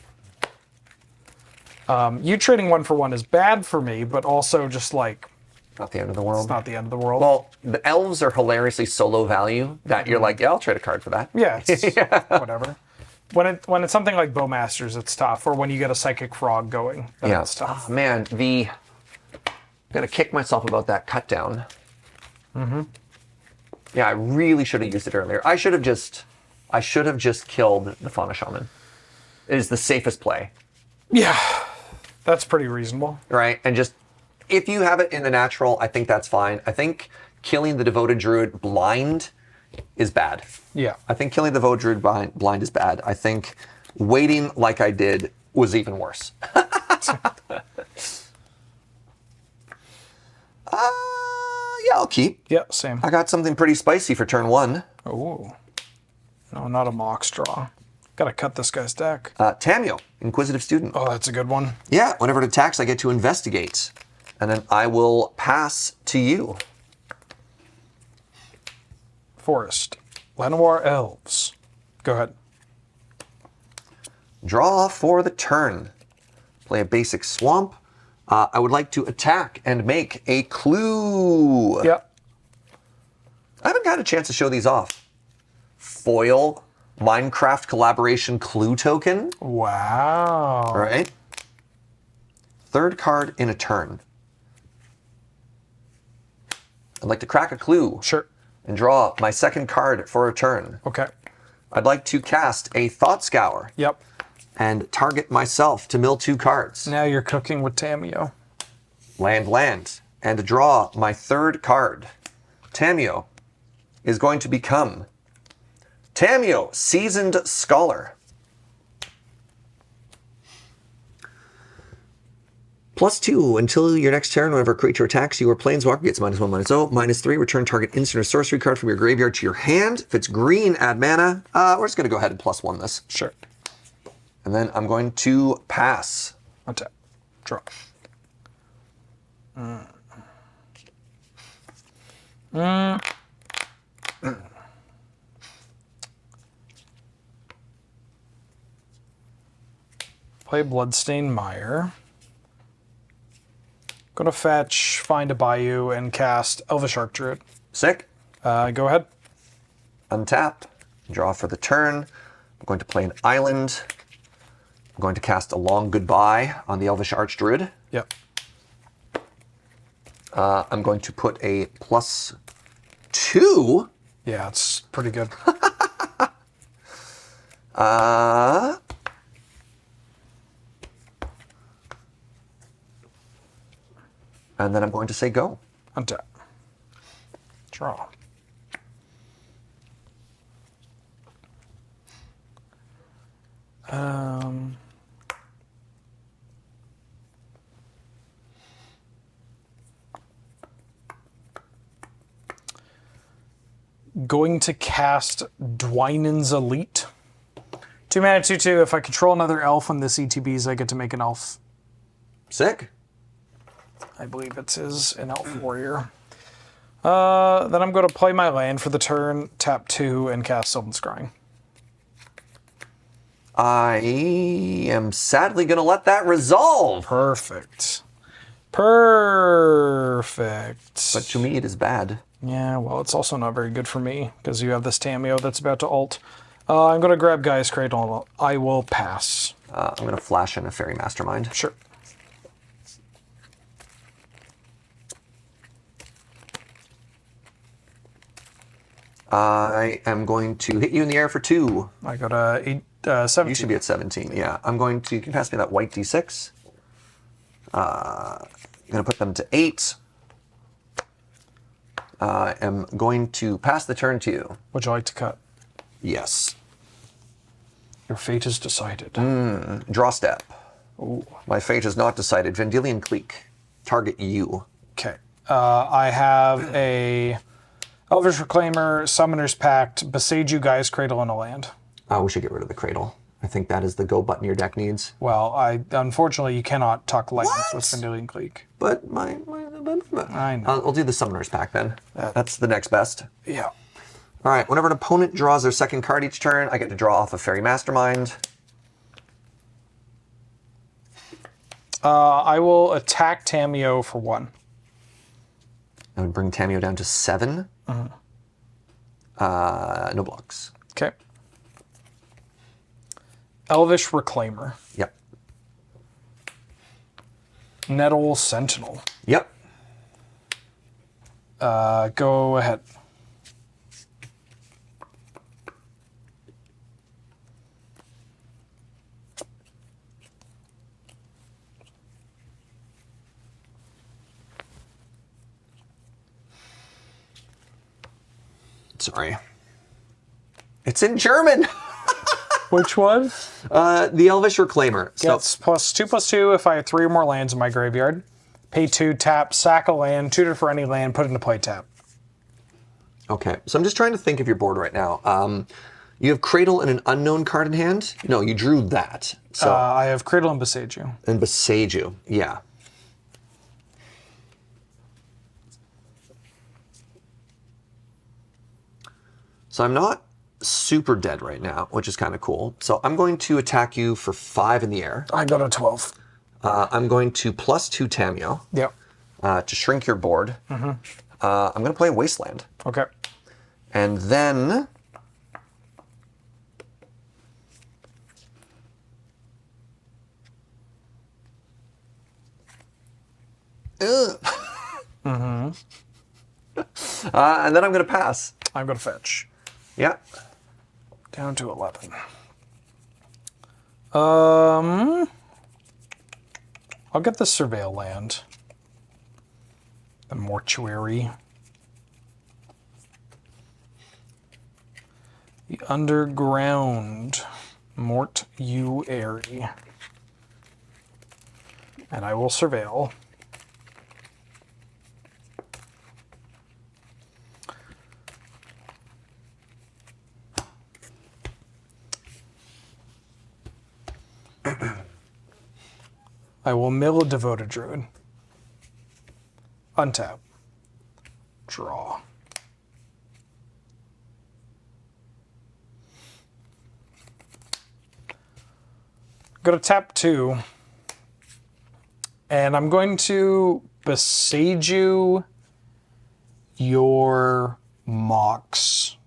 You trading 1 for 1 is bad for me, but also just like, Not the end of the world. it's not the end of the world. Well, the elves are hilariously solo value that you're like, yeah, I'll trade a card for that. Yeah, it's whatever. When it's something like Bowmasters, it's tough. Or when you get a Psychic Frog going, then it's tough. Oh, man, I'm gonna kick myself about that cut down. Yeah, I really should have used it earlier. I should have just killed the Fauna Shaman. It is the safest play. Yeah, that's pretty reasonable. Right? And just, if you have it in the natural, I think that's fine. I think killing the Devoted Druid blind is bad. Yeah. I think killing the Devoted Druid blind is bad. I think waiting like I did was even worse. Yeah, I'll keep. Yeah, same. I got something pretty spicy for turn 1. Oh. No, not a Mox draw. Gotta cut this guy's deck. Tamio, Inquisitive Student. Oh, that's a good one. Yeah, whenever it attacks, I get to investigate. And then I will pass to you. Forest. Llanowar Elves. Go ahead. Draw for the turn. Play a basic swamp. I would like to attack and make a clue. Yep. I haven't had a chance to show these off. Foil Minecraft collaboration clue token. Wow. All right. 3rd card in a turn. I'd like to crack a clue. Sure. And draw my 2nd card for a turn. Okay. I'd like to cast a Thought Scour. Yep. And target myself to mill 2 cards. Now you're cooking with Tamio. Land. And draw my 3rd card. Tamio is going to become Tamio, Seasoned Scholar. +2 until your next turn. Whenever a creature attacks you or planeswalker gets -1/-0, -3. Return target instant or sorcery card from your graveyard to your hand. If it's green, add mana. We're just going to go ahead and +1 this. Sure. And then I'm going to pass. Untap. Draw. Play Bloodstained Mire. Gonna fetch, find a Bayou, and cast Elvish Archdruid. Sick. Go ahead. Untap. Draw for the turn. I'm going to play an island. I'm going to cast a Long Goodbye on the Elvish Archdruid. Yep. I'm going to put a +2. Yeah, it's pretty good. And then I'm going to say go. Untap. Draw. Going to cast Dwynen's Elite. 2 mana, 2/2. If I control another elf on this ETBs, I get to make an elf. Sick. I believe it is an elf warrior. Then I'm going to play my land for the turn, tap 2, and cast Sylvan Scrying. I am sadly going to let that resolve. Perfect. But to me, it is bad. Yeah, well, it's also not very good for me, because you have this Tamio that's about to ult. I'm going to grab Gaia's Cradle. I will pass. I'm going to flash in a Fairy Mastermind. Sure. I am going to hit you in the air for 2. I got a 17. You should be at 17, yeah. I'm going to, you can pass me that white D6. I'm going to put them to 8. I am going to pass the turn to you. Would you like to cut? Yes. Your fate is decided. Draw step. Ooh. My fate is not decided. Vendilion Clique. Target you. Okay. I have a Elvish Reclaimer, Summoner's Pact, Beseiju, Gaia's Cradle, and a land. We should get rid of the Cradle. I think that is the go button your deck needs. Well, unfortunately you cannot tuck lands with Vendilion Clique. But I know. I'll do the Summoner's Pack then. That's the next best. Yeah. All right, whenever an opponent draws their second card each turn, I get to draw off a Fairy Mastermind. I will attack Tamiyo for 1. I would bring Tamiyo down to 7. No blocks. Okay. Elvish Reclaimer. Yep. Nettle Sentinel. Yep. Go ahead. Sorry. It's in German. Which one? The Elvish Reclaimer. Gets +2/+2 if I have 3 or more lands in my graveyard. Pay 2, tap, sack a land, tutor for any land, put it into play, tap. Okay, so I'm just trying to think of your board right now. You have Cradle and an unknown card in hand? No, you drew that. So I have Cradle and Beseiju. and Beseiju, yeah. So I'm not super dead right now, which is kind of cool. So I'm going to attack you for 5 in the air. I got a 12. I'm going to +2 Tamiyo Yep. to shrink your board. I'm going to play Wasteland. Okay. And then and then I'm going to pass. I'm going to fetch. Yeah. Down to 11. I'll get the Surveil land. The Mortuary. The Underground Mortuary. And I will Surveil. I will mill a Devoted Druid. Untap. Draw. Go to tap 2. And I'm going to Beseiju your Mox.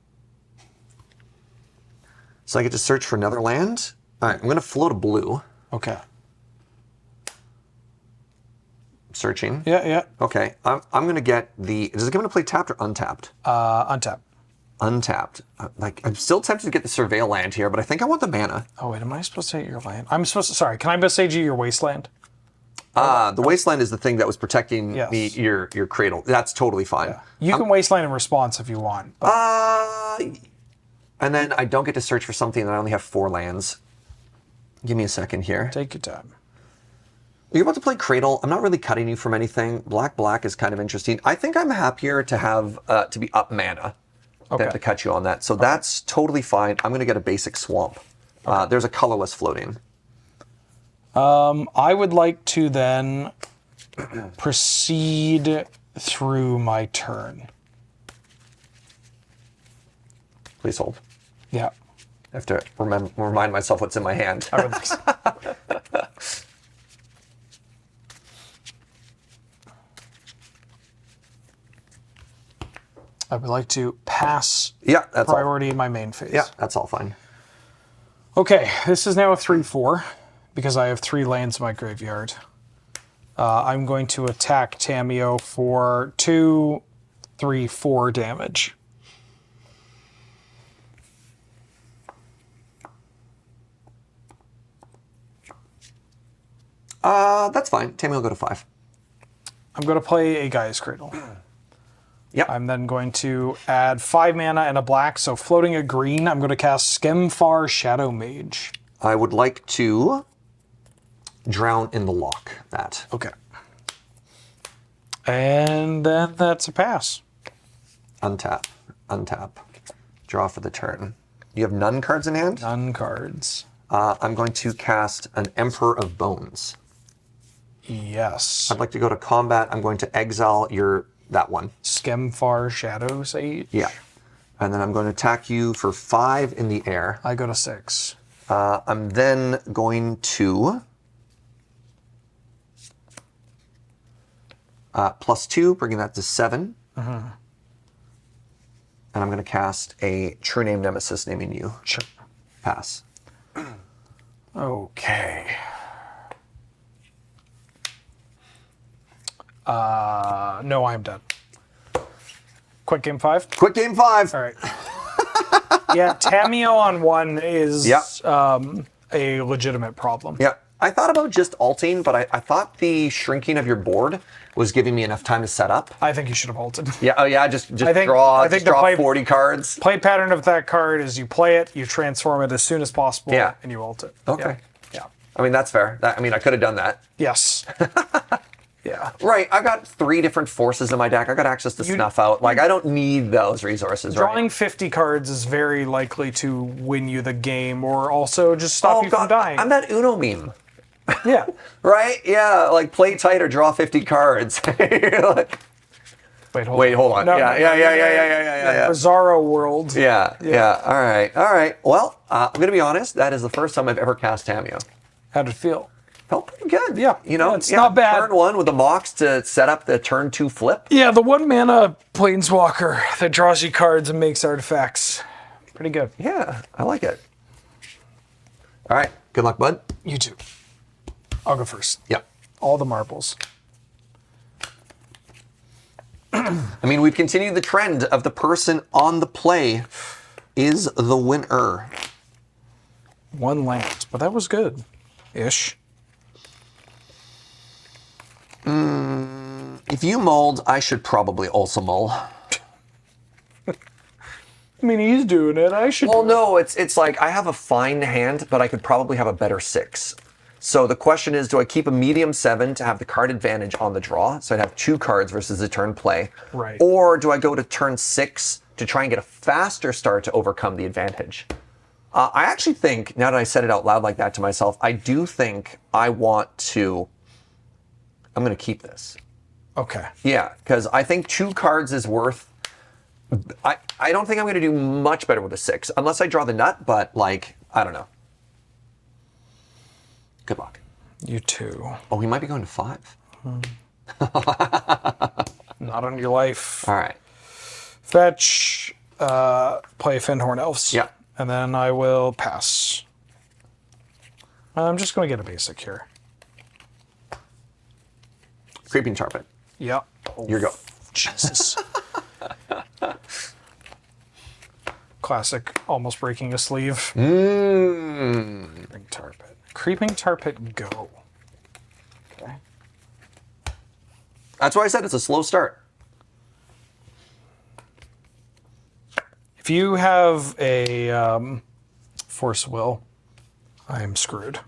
So I get to search for another land. All right, I'm going to float a blue. Okay. Searching. Yeah. Okay, I'm going to get the... Does it give me to play tapped or untapped? Untap. Untapped. I'm still tempted to get the Surveil land here, but I think I want the mana. Oh, wait, am I supposed to hit your land? I'm supposed to... Sorry, can I Beseiju your Wasteland? The Wasteland is the thing that was protecting Yes. your Cradle. That's totally fine. Yeah. You can Wasteland in response if you want. But And then I don't get to search for something that I only have 4 lands. Give me a second here. take your time. You're about to play Cradle. I'm not really cutting you from anything. Black is kind of interesting. I think I'm happier to have to be up mana than to cut you on that. So that's totally fine. I'm going to get a basic Swamp. There's a colorless floating. I would like to then proceed through my turn. Please hold. Yeah. I have to remind myself what's in my hand. I would like to. I would like to pass Yeah, that's all. priority in my main phase. Yeah, that's all fine. Okay, this is now a 3/4 because I have 3 lands in my graveyard. I'm going to attack Tamiyo for 2, 3, 4 damage. That's fine. Tammy will go to 5. I'm going to play a Gaia's Cradle. Yep. I'm then going to add 5 mana and a black, so floating a green, I'm going to cast Skemfar Shadow Mage. I would like to drown in the lock that. Okay. And then that's a pass. Untap. Draw for the turn. You have none cards in hand? None cards. I'm going to cast an Emperor of Bones. Yes. I'd like to go to combat. I'm going to exile that one. Skemfar Shadow Sage. Yeah. And then I'm going to attack you for 5 in the air. I go to 6. I'm then going to +2, bringing that to 7. And I'm going to cast a True Name Nemesis naming you. Sure. Pass. Okay. No, I'm done. Quick game 5. Quick game 5. All right. Yeah, Tameo on 1 is Yeah. A legitimate problem. Yeah. I thought about just alting, but I thought the shrinking of your board was giving me enough time to set up. I think you should have halted. Yeah. Oh, yeah. Just I think draw the play- 40 cards. Play pattern of that card is you play it, you transform it as soon as possible, Yeah. and you ult it. Okay. Yeah. I mean, that's fair. I could have done that. Yes. Yeah. Right. I've got 3 different forces in my deck. I got access to snuff out. Like, I don't need those resources, Drawing right? 50 cards is very likely to win you the game, or also just stop you from dying. I'm that Uno meme. Yeah. Right? Yeah. Like, play tight or draw 50 cards. Like, Wait, hold on. on. Yeah. Bizarro world. Yeah. All right. Well, I'm going to be honest. That is the first time I've ever cast Tameo. How'd it feel? Felt pretty good. Yeah. You know, It's not bad. Turn 1 with the Mox to set up the turn 2 flip. Yeah, the 1 mana planeswalker that draws you cards and makes artifacts. Pretty good. Yeah, I like it. All right. Good luck, bud. You too. I'll go first. Yep. All the marbles. I mean, we've continued the trend of the person on the play is the winner. 1 land, but that was good. Ish. If you mulled, I should probably also mull. I mean, he's doing it. I should. Well, do it. no, it's like I have a fine hand, but I could probably have a better 6. So the question is, do I keep a medium 7 to have the card advantage on the draw? So I'd have 2 cards versus the turn play. Right. Or do I go to turn 6 to try and get a faster start to overcome the advantage? I actually think, now that I said it out loud like that to myself, I do think I'm going to keep this. Okay. Yeah, because I think 2 cards is worth... I don't think I'm going to do much better with a 6, unless I draw the nut, but, like, I don't know. Good luck. You too. Oh, he might be going to 5. Not on your life. All right. Fetch. Play Fendhorn Elves. Yeah. And then I will pass. I'm just going to get a basic here. Creeping Tarpon. Yep. Oh, Your go. Jesus. Classic, almost breaking a sleeve. Creeping Tarpon. Creeping Tarpon, go. Okay. That's why I said it's a slow start. If you have a Force Will, I am screwed.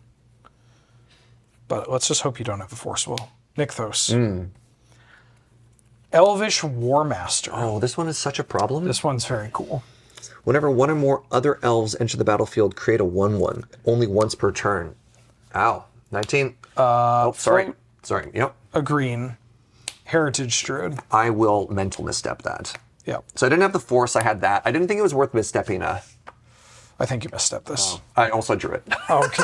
But let's just hope you don't have a Force Will. Nykthos. Elvish Warmaster. Oh, this one is such a problem. This one's very cool. Whenever one or more other elves enter the battlefield, create a 1/1. Only once per turn. Ow. 19. Oh, sorry. float. Sorry. Yep. A green. Heritage Druid. I will mental misstep that. Yep. So I didn't have the force. I had that. I didn't think it was worth misstepping a... I think you misstepped this. I also drew it. Okay.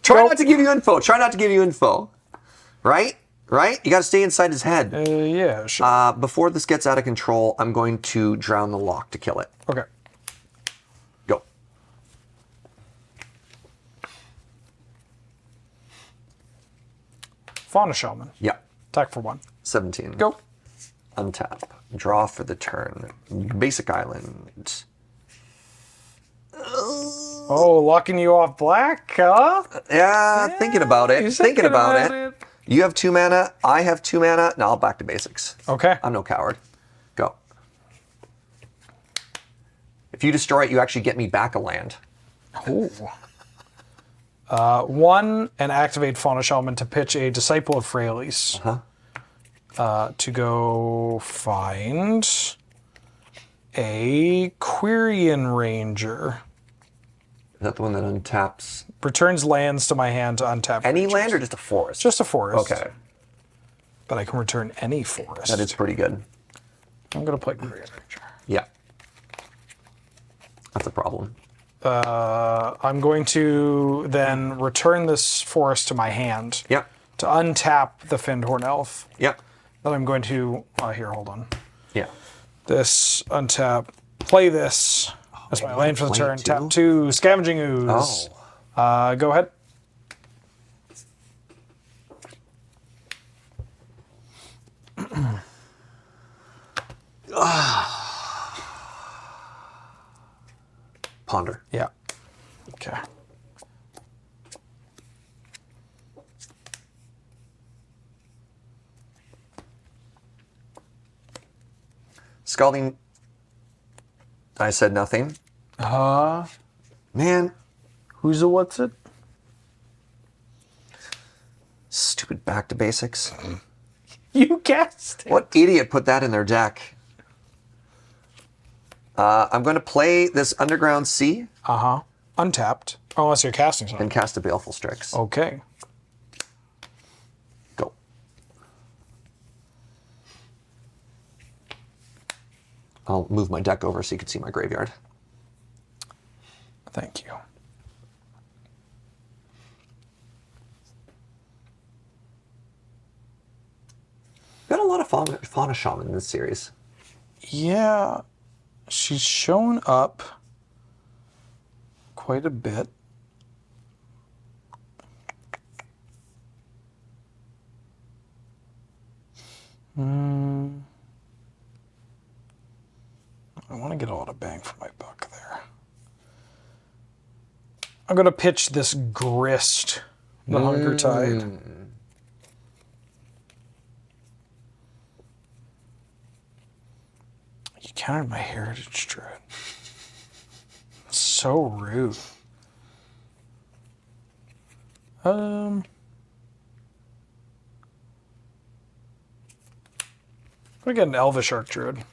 Try not to give you info. Try not to give you info. Right? Right? You got to stay inside his head. Yeah, sure. Before this gets out of control, I'm going to drown the lock to kill it. Okay. Go. Fauna Shaman. Yeah. Attack for 1. 17. Go. Untap. Draw for the turn. Basic island. Oh, locking you off black, huh? Yeah, thinking about it. You're Thinking about it. You have 2 mana. I have 2 mana. Now I'll back to basics. Okay. I'm no coward. Go. If you destroy it, you actually get me back a land. Ooh. 1 and activate Fauna Shaman to pitch a Disciple of Freyalise. To go find a Quirion Ranger. Is that the one that untaps Returns lands to my hand to untap. any creatures. land or just a forest? Just a forest. Okay. But I can return any forest. That is pretty good. I'm going to play Quirion Ranger. Yeah. That's a problem. I'm going to then return this forest to my hand. Yeah. To untap the Findhorn Elf. Yeah. Then I'm going to... here, hold on. Yeah. This, untap, play this. That's my land for the play turn. two? Tap 2, Scavenging Ooze. Oh. Go ahead. Ponder. Yeah. Okay. Scalding. I said nothing. Man, Who's the what's it? stupid back to basics. You guessed it. What idiot put that in their deck? I'm going to play this Underground Sea Untapped. Oh, unless you're casting something. and cast a Baleful Strix. Okay. Go. I'll move my deck over so you can see my graveyard. Thank you. Got a lot of fauna shaman in this series. Yeah. She's shown up quite a bit. I want to get a lot of bang for my buck there. I'm going to pitch this Grist, the Hunger Tide. You countered my Heritage Druid. So rude. I'm gonna get an Elvish Archdruid.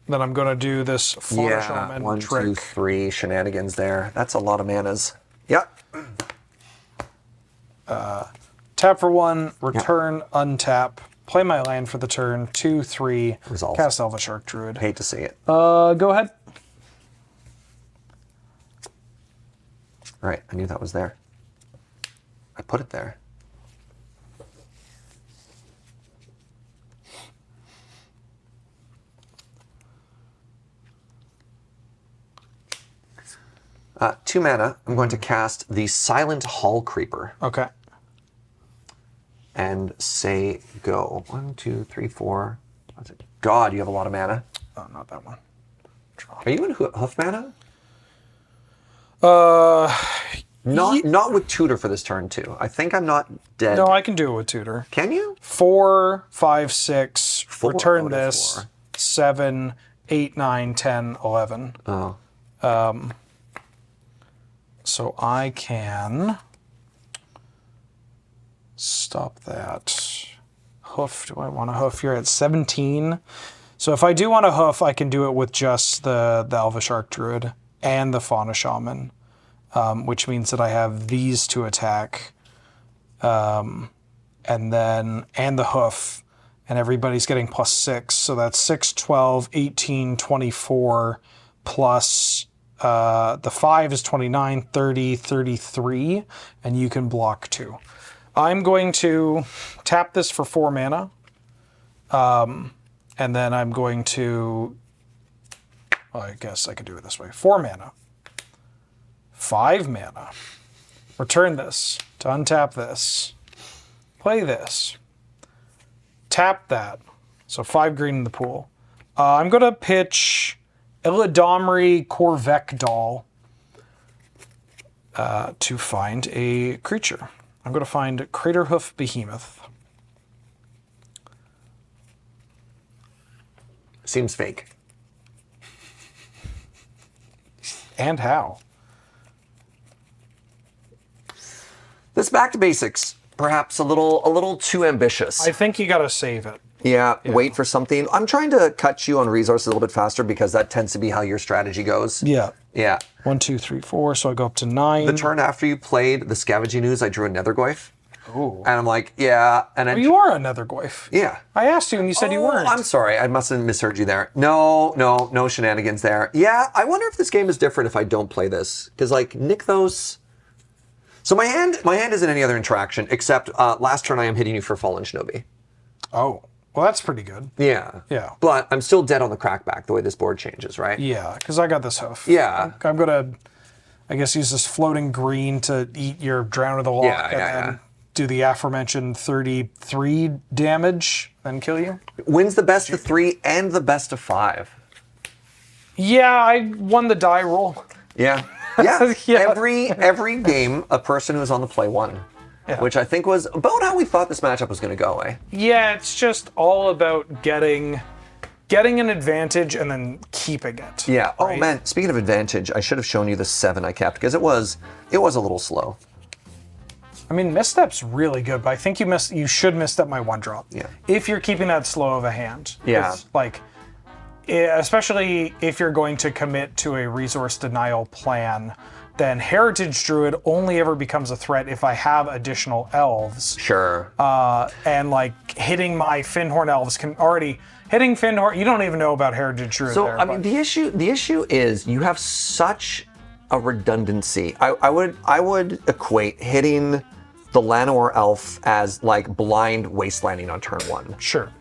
Then I'm gonna do this Fauna Shaman 1, trick. 2, 3 shenanigans there. That's a lot of manas. Yep. Tap for 1, return, untap, play my land for the turn, 2, 3, Resolve. cast Elvish Archdruid. Hate to see it. Go ahead. Right, I knew that was there. I put it there. Two mana, I'm going to cast the Silent Hall Creeper Okay. and say go. 1, 2, 3, 4. God, you have a lot of mana. Oh, not that one. Are you in hoof mana? Uh, Not with tutor for this turn too. I think I'm not dead. no, I can do it with Tutor. Can you? 4, 5, 6, 4 return out of this, 4. 7, 8, 9, 10, 11. Oh. So I can stop that. Hoof, do I want a hoof? You're at 17. So if I do want a hoof, I can do it with just the Elvish Archdruid and the Fauna Shaman, which means that I have these to attack, and the hoof, and everybody's getting +6. So that's 6, 12, 18, 24, plus the 5 is 29, 30, 33, and you can block 2. I'm going to tap this for 4 mana, and then I'm going to, I guess I can do it this way, 4 mana, 5 mana, return this to untap this, play this, tap that, so 5 green in the pool. I'm going to pitch Illidomri Corvec to find a creature. I'm going to find Craterhoof Behemoth. Seems fake. And how? This back to basics, perhaps a little too ambitious. I think you got to save it. Yeah, wait for something. I'm trying to cut you on resources a little bit faster because that tends to be how your strategy goes. Yeah. Yeah. 1, 2, 3, 4. So I go up to 9. The turn after you played the Scavenging Ooze, I drew a Nethergoyf. Ooh. And I'm like, yeah. And then You are a Nethergoyf. yeah. I asked you and you said you weren't. I'm sorry. I must have misheard you there. No shenanigans there. Yeah, I wonder if this game is different if I don't play this. Because, like, Nykthos... So my hand isn't any other interaction, except last turn I am hitting you for Fallen Shinobi. Oh. Well, that's pretty good. Yeah. Yeah. But I'm still dead on the crackback the way this board changes, right? Yeah, because I got this hoof. Yeah. I'm going to, I guess, use this floating green to eat your Drown of the Loch and then do the aforementioned 33 damage, then kill you. Wins the best of 3 and the best of 5. Yeah, I won the die roll. Yeah. Yeah. Yeah. Every game, a person who was on the play won. Yeah. Which I think was about how we thought this matchup was going to go, eh? Yeah, it's just all about getting an advantage and then keeping it. Yeah. Oh right? man, speaking of advantage, I should have shown you the 7 I kept because it was a little slow. I mean, misstep's really good, but I think you should misstep my 1-drop. Yeah. If you're keeping that slow of a hand. Yeah. Like, especially if you're going to commit to a resource denial plan, then Heritage Druid only ever becomes a threat if I have additional elves. Sure. And like hitting my Finhorn elves can already hitting Finhorn. You don't even know about Heritage Druid. So there, I mean, the issue is you have such a redundancy. I would equate hitting the Llanowar elf as like blind wastelanding on turn 1. Sure.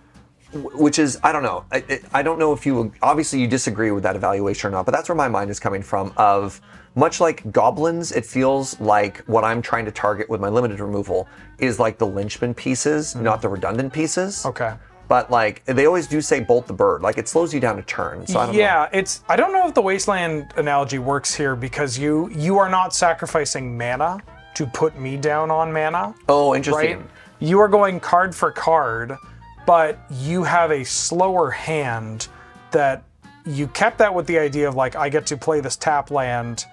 Which is, I don't know. I don't know if you, obviously you disagree with that evaluation or not, but that's where my mind is coming from of, much like goblins, it feels like what I'm trying to target with my limited removal is like the linchpin pieces, not the redundant pieces. Okay. But like, they always do say bolt the bird. Like, it slows you down a turn, so I don't know. Yeah, I don't know if the Wasteland analogy works here because you are not sacrificing mana to put me down on mana. Oh, interesting. Right? You are going card for card, but you have a slower hand that you kept that with the idea of like, I get to play this tap land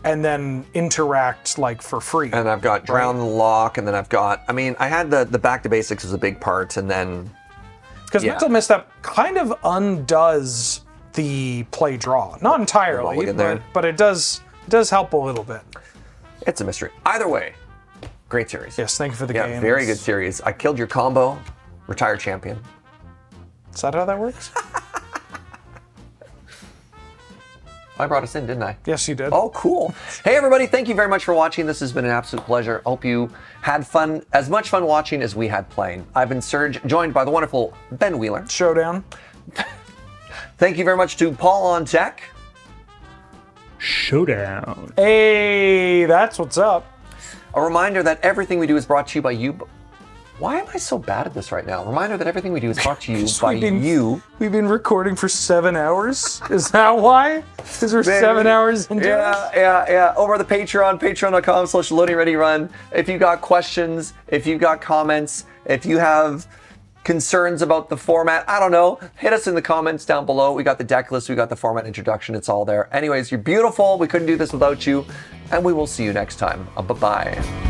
and then interact like for free. And I've got Drown the Lock, and then I've got, I mean, I had the back to basics was a big part, and then... Because Mental Misstep kind of undoes the play draw. Not entirely, but it does help a little bit. It's a mystery. Either way, great series. Yes, thank you for the game. Yeah, very good series. I killed your combo, retired champion. Is that how that works? I brought us in, didn't I? Yes, you did. Oh, cool. Hey, everybody. Thank you very much for watching. This has been an absolute pleasure. Hope you had fun, as much fun watching as we had playing. I've been Serge, joined by the wonderful Ben Wheeler. Showdown. Thank you very much to Paul on tech. Showdown. Hey, that's what's up. A reminder that everything we do is brought to you by you. Why am I so bad at this right now? Reminder that everything we do is brought to you by you. We've been recording for 7 hours. Is that why? Because we're 7 hours into it? Yeah. Over the Patreon, patreon.com/loadingreadyrun. If you got questions, if you got comments, if you have concerns about the format, I don't know, hit us in the comments down below. We got the deck list, we got the format introduction, it's all there. Anyways, you're beautiful. We couldn't do this without you. And we will see you next time. Bye-bye.